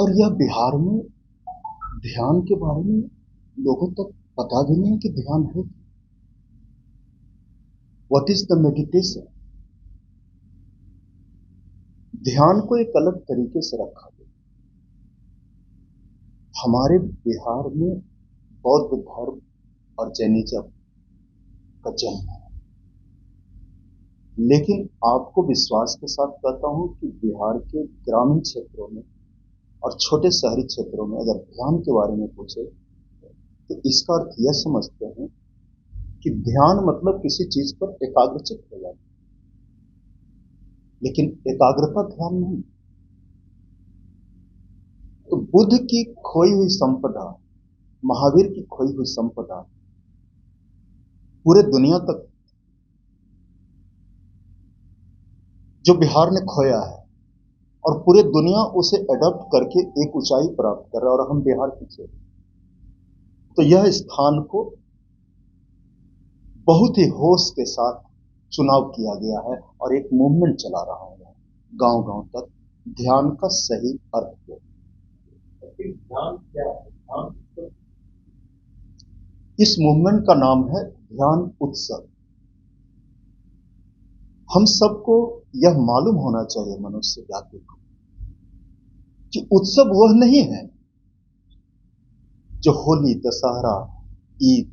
और यह बिहार में ध्यान के बारे में लोगों तक पता भी नहीं कि ध्यान है। What is the meditation? ध्यान को एक अलग तरीके से रखा गया। हमारे बिहार में बौद्ध धर्म और जैनिज्म का जन्म है, लेकिन आपको विश्वास के साथ कहता हूं कि बिहार के ग्रामीण क्षेत्रों में और छोटे शहरी क्षेत्रों में अगर ध्यान के बारे में पूछे तो इसका अर्थ यह समझते हैं कि ध्यान मतलब किसी चीज पर एकाग्रचित हो जाना, लेकिन एकाग्रता ध्यान नहीं। तो बुद्ध की खोई हुई संपदा, महावीर की खोई हुई संपदा पूरे दुनिया तक जो बिहार ने खोया है, और पूरे दुनिया उसे एडॉप्ट करके एक ऊंचाई प्राप्त कर रहा है, और हम बिहार पीछे। तो यह स्थान को बहुत ही होश के साथ चुनाव किया गया है और एक मूवमेंट चला रहा है गांव गांव तक ध्यान का सही अर्थ है। ध्यान क्या है? इस मूवमेंट का नाम है ध्यान उत्सव। हम सबको यह मालूम होना चाहिए, मनुष्य जाति को, कि उत्सव वह नहीं है जो होली, दशहरा, ईद,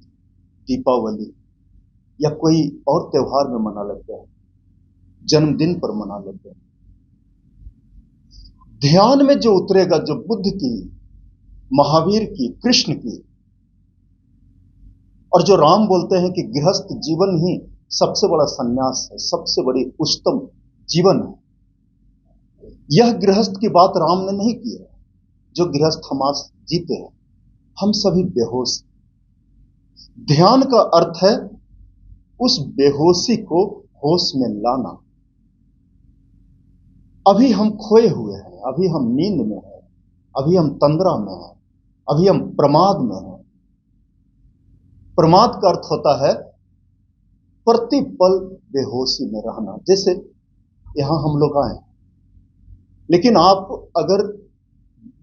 दीपावली या कोई और त्योहार में मना लेते हैं, जन्मदिन पर मना लेते हैं। ध्यान में जो उतरेगा, जो बुद्ध की, महावीर की, कृष्ण की, और जो राम बोलते हैं कि गृहस्थ जीवन ही सबसे बड़ा सन्यास है, सबसे बड़ी उच्चतम जीवन है, यह गृहस्थ की बात राम ने नहीं की है। जो गृहस्थ हम आज जीते हैं, हम सभी बेहोश। ध्यान का अर्थ है उस बेहोशी को होश में लाना। अभी हम खोए हुए हैं, अभी हम नींद में हैं, अभी हम तंद्रा में हैं, अभी हम प्रमाद में हैं। प्रमाद का अर्थ होता है प्रतिपल बेहोशी में रहना। जैसे यहां हम लोग आए, लेकिन आप अगर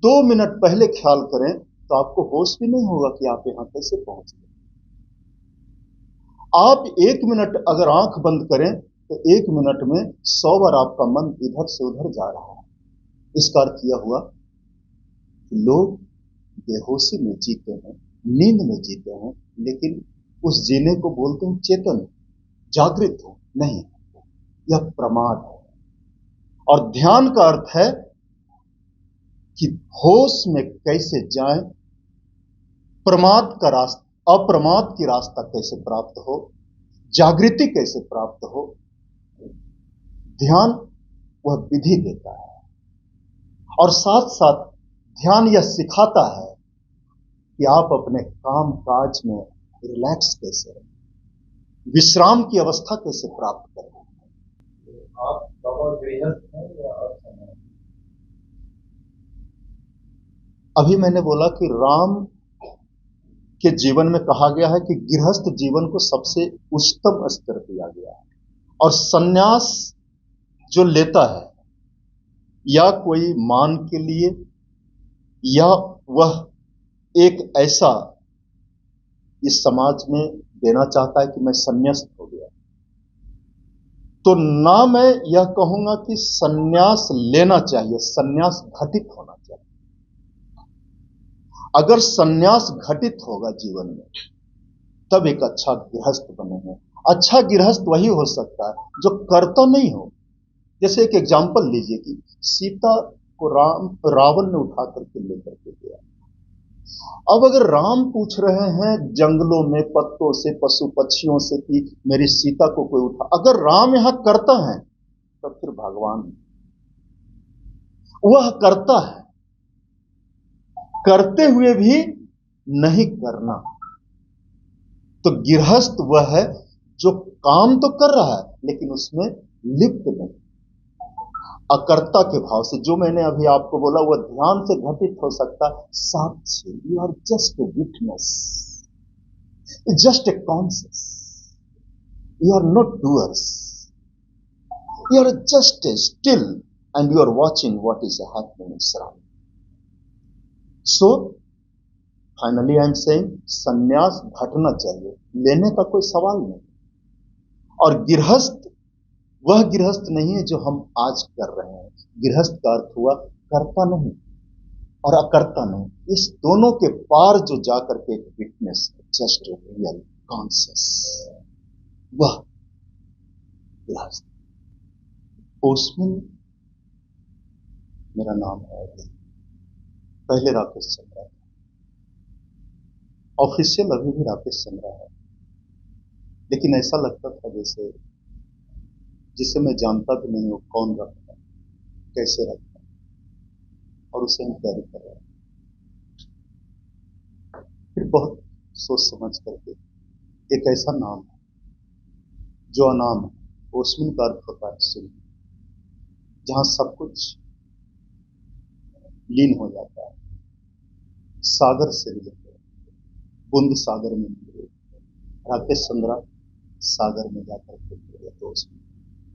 2 मिनट पहले ख्याल करें तो आपको होश भी नहीं होगा कि आप यहां कैसे पहुंच गए। आप 1 मिनट अगर आंख बंद करें तो 1 मिनट में 100 बार आपका मन इधर से उधर जा रहा है। इसका अर्थ यह हुआ कि लोग बेहोशी में जीते हैं, नींद में जीते हैं, लेकिन उस जीने को बोलते हैं चेतन, जागृत हो नहीं, यह प्रमाद है। और ध्यान का अर्थ है कि होश में कैसे जाएं, प्रमाद का रास्ता, अप्रमाद की रास्ता कैसे प्राप्त हो, जागृति कैसे प्राप्त हो। ध्यान वह विधि देता है, और साथ साथ ध्यान यह सिखाता है कि आप अपने काम काज में रिलैक्स कैसे रहें, विश्राम की अवस्था कैसे प्राप्त करें। आप गृहस्थ हैं या असन्यासी? अभी मैंने बोला कि राम के जीवन में कहा गया है कि गृहस्थ जीवन को सबसे उच्चतम स्तर दिया गया है, और सन्यास जो लेता है या कोई मान के लिए, या वह एक ऐसा इस समाज में देना चाहता है कि मैं संन्यास्त हो गया, तो ना मैं यह कहूंगा कि संन्यास लेना चाहिए, संन्यास घटित होना चाहिए। अगर संन्यास घटित होगा जीवन में, तब एक अच्छा गृहस्थ बनेंगे। अच्छा गृहस्थ वही हो सकता है जो कर्ता नहीं हो। जैसे एक एग्जाम्पल लीजिए कि सीता को रावण ने उठा करके लेकर के गया। अब अगर राम पूछ रहे हैं जंगलों में पत्तों से, पशु पक्षियों से कि मेरी सीता को कोई उठा, अगर राम यहां करता है तो फिर भगवान वह करता है, करते हुए भी नहीं करना। तो गृहस्थ वह है जो काम तो कर रहा है लेकिन उसमें लिप्त नहीं, अकर्ता के भाव से। जो मैंने अभी आपको बोला वह ध्यान से घटित हो सकता है। साक्षी, you are just a witness, just a conscious, you are not doers, you are just a still and you are watching what is happening in surrounding. So finally I am saying संन्यास घटना चाहिए, लेने का कोई सवाल नहीं। और गृहस्थ वह गृहस्थ नहीं है जो हम आज कर रहे हैं। गृहस्थ का अर्थ हुआ कर्ता नहीं और अकर्ता नहीं, इस दोनों के पार जो जाकर के एक विटनेस, जस्ट रियल कॉन्सियस, वह गृहस्थ। ओस्मिन मेरा नाम है, पहले राकेश चंद्रा था, ऑफिशियल अभी भी राकेश चंद्रा है, लेकिन ऐसा लगता था जैसे जिसे मैं जानता भी नहीं हूं कौन रखता, कैसे रखता, और उसे हम कैरी कर रहे हैं। फिर बहुत सोच समझ करके एक ऐसा नाम है जो अनाम है, ओस्मिन का अर्थ होता है शून्य, जहां सब कुछ लीन हो जाता है, सागर से रिलेटेड, बूंद सागर में मिले, राकेश चंद्रा सागर में जाकर के दोस्त